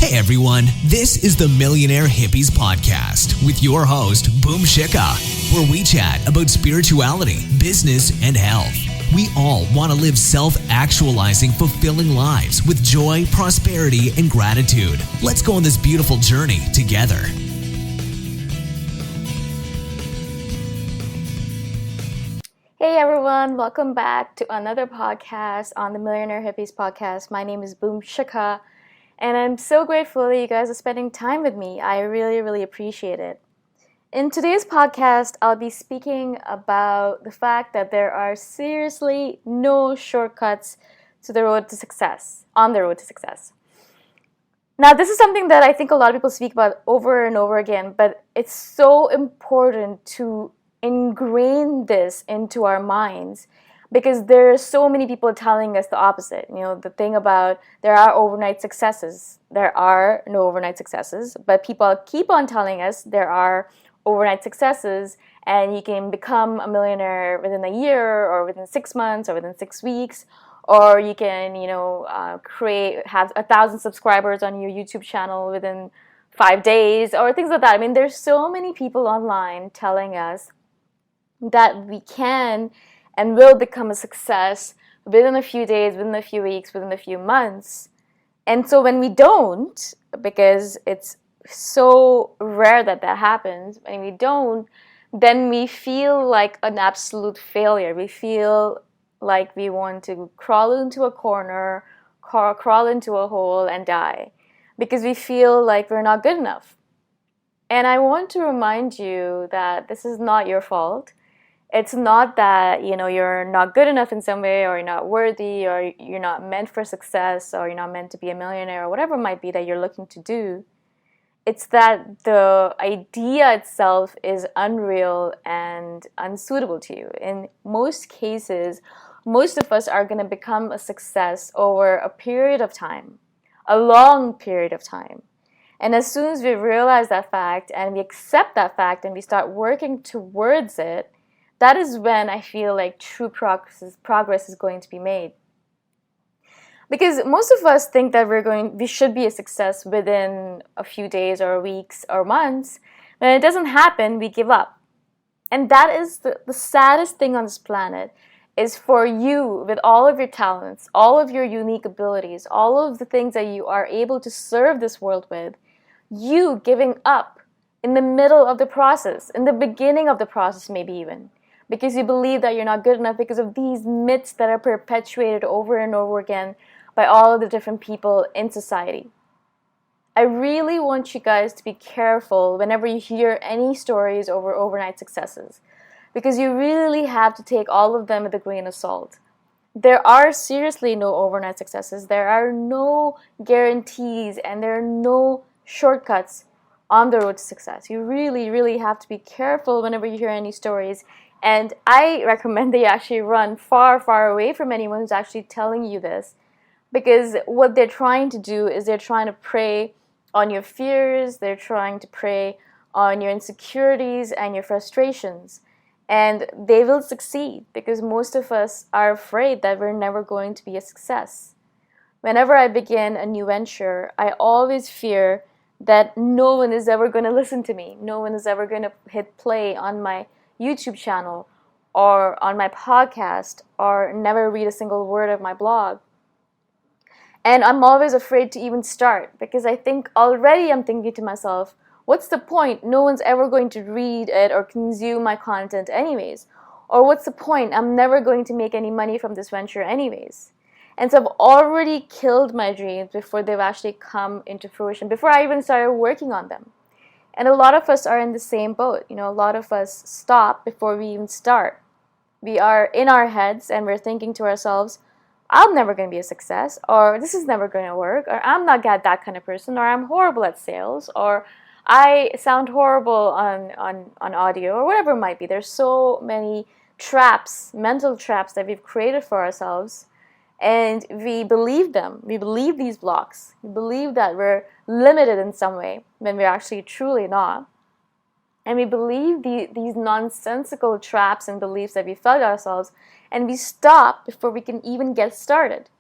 Hey everyone, this is the Millionaire Hippies Podcast with your host, Boom Shikha, where we chat about spirituality, business, and health. We all want to live self-actualizing, fulfilling lives with joy, prosperity, and gratitude. Let's go on this beautiful journey together. Hey everyone, welcome back to another podcast on the Millionaire Hippies Podcast. My name is Boom Shikha, and I'm so grateful that you guys are spending time with me. I really appreciate it. In today's podcast, I'll be speaking about the fact that there are seriously no shortcuts to the road to success, on the road to success. Now, this is something that I think a lot of people speak about over and over again, but it's so important to ingrain this into our minds because there are so many people telling us the opposite. You know, the thing about there are overnight successes. There are no overnight successes, but people keep on telling us there are overnight successes and you can become a millionaire within a year or within 6 months or within 6 weeks, or you can, have 1,000 subscribers on your YouTube channel within 5 days or things like that. I mean, there's so many people online telling us that we can and will become a success within a few days, within a few weeks, within a few months. And so when we don't, because it's so rare that happens, when we don't, then we feel like an absolute failure. We feel like we want to crawl into a corner, crawl into a hole and die because we feel like we're not good enough. And I want to remind you that this is not your fault. It's not that, you're not good enough in some way, or you're not worthy, or you're not meant for success, or you're not meant to be a millionaire, or whatever it might be that you're looking to do. It's that the idea itself is unreal and unsuitable to you. In most cases, most of us are going to become a success over a period of time, a long period of time. And as soon as we realize that fact and we accept that fact and we start working towards it, that is when I feel like true progress is going to be made. Because most of us think that we should be a success within a few days or weeks or months. When it doesn't happen, we give up. And that is the saddest thing on this planet, is for you, with all of your talents, all of your unique abilities, all of the things that you are able to serve this world with, you giving up in the middle of the process, in the beginning of the process maybe even, because you believe that you're not good enough because of these myths that are perpetuated over and over again by all of the different people in society. I really want you guys to be careful whenever you hear any stories over overnight successes, because you really have to take all of them with a grain of salt. There are seriously no overnight successes. There are no guarantees, and there are no shortcuts on the road to success. You really have to be careful whenever you hear any stories. And I recommend that you actually run far away from anyone who's actually telling you this, because what they're trying to do is they're trying to prey on your fears, they're trying to prey on your insecurities and your frustrations. And they will succeed because most of us are afraid that we're never going to be a success. Whenever I begin a new venture, I always fear that no one is ever going to listen to me. No one is ever going to hit play on my YouTube channel or on my podcast or never read a single word of my blog. And I'm always afraid to even start because I'm thinking to myself, what's the point? No one's ever going to read it or consume my content anyways. Or what's the point? I'm never going to make any money from this venture anyways. And so I've already killed my dreams before they've actually come into fruition, before I even started working on them. And a lot of us are in the same boat. A lot of us stop before we even start. We are in our heads and we're thinking to ourselves, I'm never going to be a success, or this is never going to work, or I'm not that kind of person, or I'm horrible at sales, or I sound horrible on audio, or whatever it might be. There's so many traps, mental traps that we've created for ourselves, and we believe them. We believe these blocks. We believe that we're limited in some way when we're actually truly not. And we believe these nonsensical traps and beliefs that we fed ourselves, and we stop before we can even get started.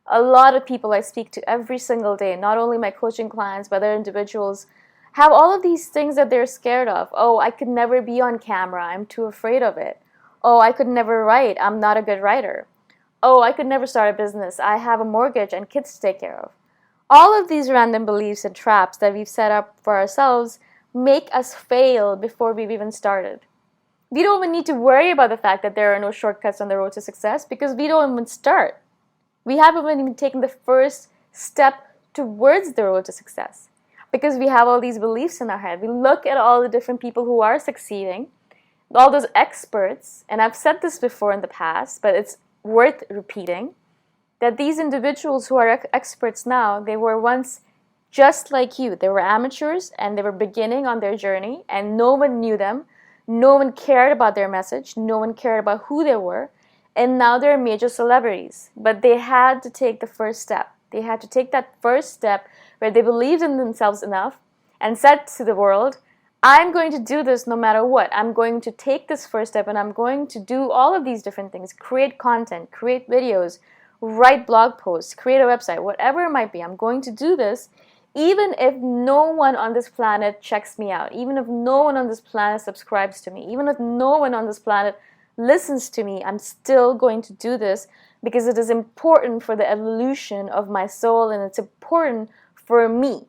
A lot of people I speak to every single day, not only my coaching clients, but other individuals, have all of these things that they're scared of. Oh, I could never be on camera. I'm too afraid of it. Oh, I could never write. I'm not a good writer. Oh, I could never start a business. I have a mortgage and kids to take care of. All of these random beliefs and traps that we've set up for ourselves make us fail before we've even started. We don't even need to worry about the fact that there are no shortcuts on the road to success because we don't even start. We haven't even taken the first step towards the road to success because we have all these beliefs in our head. We look at all the different people who are succeeding, all those experts, and I've said this before in the past, but it's worth repeating, that these individuals who are experts now, they were once just like you. They were amateurs and they were beginning on their journey and no one knew them. No one cared about their message. No one cared about who they were. And now they're major celebrities. But they had to take the first step. They had to take that first step where they believed in themselves enough and said to the world, I'm going to do this no matter what. I'm going to take this first step and I'm going to do all of these different things. Create content, create videos, write blog posts, create a website, whatever it might be. I'm going to do this even if no one on this planet checks me out, even if no one on this planet subscribes to me, even if no one on this planet listens to me, I'm still going to do this because it is important for the evolution of my soul and it's important for me.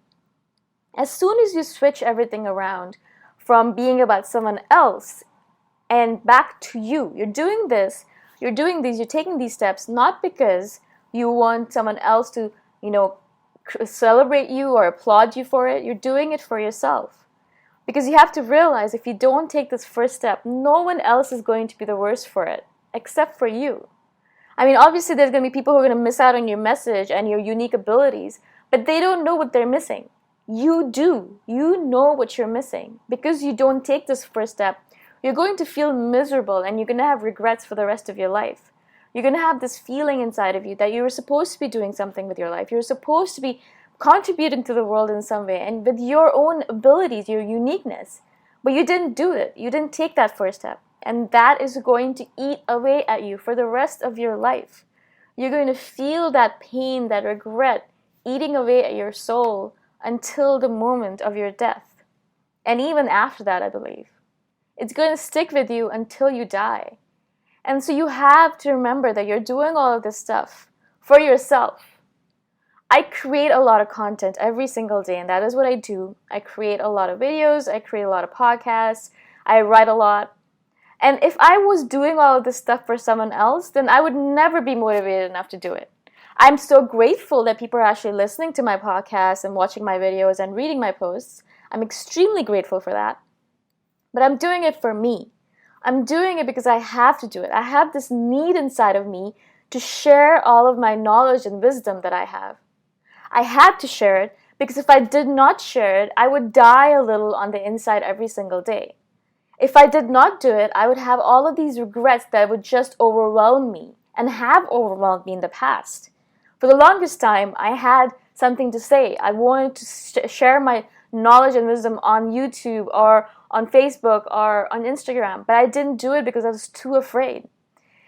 As soon as you switch everything around from being about someone else and back to you, you're taking these steps not because you want someone else to, celebrate you or applaud you for it. You're doing it for yourself. Because you have to realize if you don't take this first step, no one else is going to be the worse for it, except for you. I mean, obviously there's going to be people who are going to miss out on your message and your unique abilities, but they don't know what they're missing. You do. You know what you're missing. Because you don't take this first step, you're going to feel miserable and you're going to have regrets for the rest of your life. You're going to have this feeling inside of you that you were supposed to be doing something with your life. You're supposed to be contributing to the world in some way and with your own abilities, your uniqueness. But you didn't do it. You didn't take that first step. And that is going to eat away at you for the rest of your life. You're going to feel that pain, that regret eating away at your soul until the moment of your death. And even after that, I believe. It's going to stick with you until you die. And so you have to remember that you're doing all of this stuff for yourself. I create a lot of content every single day, and that is what I do. I create a lot of videos, I create a lot of podcasts, I write a lot. And if I was doing all of this stuff for someone else, then I would never be motivated enough to do it. I'm so grateful that people are actually listening to my podcast and watching my videos and reading my posts. I'm extremely grateful for that. But I'm doing it for me. I'm doing it because I have to do it. I have this need inside of me to share all of my knowledge and wisdom that I have. I had to share it because if I did not share it, I would die a little on the inside every single day. If I did not do it, I would have all of these regrets that would just overwhelm me and have overwhelmed me in the past. For the longest time, I had something to say. I wanted to share my knowledge and wisdom on YouTube or on Facebook or on Instagram, but I didn't do it because I was too afraid.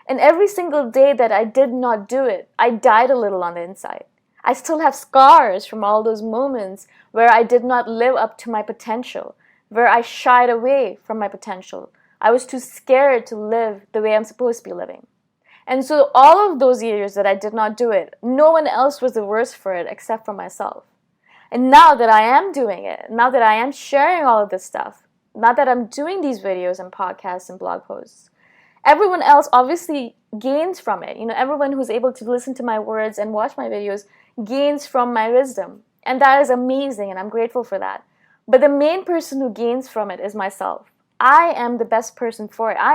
And every single day that I did not do it, I died a little on the inside. I still have scars from all those moments where I did not live up to my potential, where I shied away from my potential. I was too scared to live the way I'm supposed to be living. And so all of those years that I did not do it, no one else was the worse for it except for myself. And now that I am doing it, now that I am sharing all of this stuff, now that I'm doing these videos and podcasts and blog posts, everyone else obviously gains from it. Everyone who's able to listen to my words and watch my videos gains from my wisdom. And that is amazing, and I'm grateful for that. But the main person who gains from it is myself. I am the best person for it. I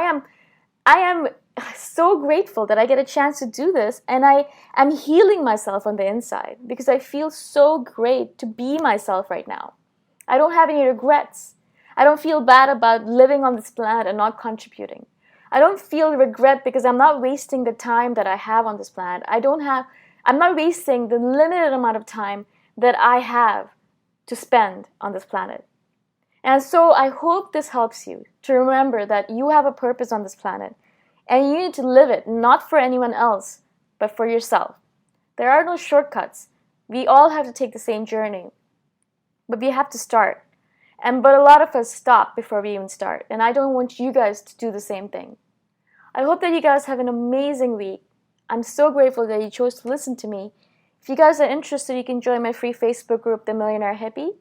am so grateful that I get a chance to do this, and I am healing myself on the inside because I feel so great to be myself right now. I don't have any regrets. I don't feel bad about living on this planet and not contributing. I don't feel regret because I'm not wasting the time that I have on this planet. I'm not wasting the limited amount of time that I have to spend on this planet. And so I hope this helps you to remember that you have a purpose on this planet and you need to live it not for anyone else, but for yourself. There are no shortcuts. We all have to take the same journey, but we have to start. But a lot of us stop before we even start, and I don't want you guys to do the same thing. I hope that you guys have an amazing week. I'm so grateful that you chose to listen to me. If you guys are interested, you can join my free Facebook group, The Millionaire Hippie.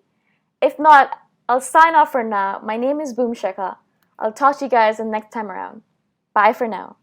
If not, I'll sign off for now. My name is Boom Shikha. I'll talk to you guys the next time around. Bye for now.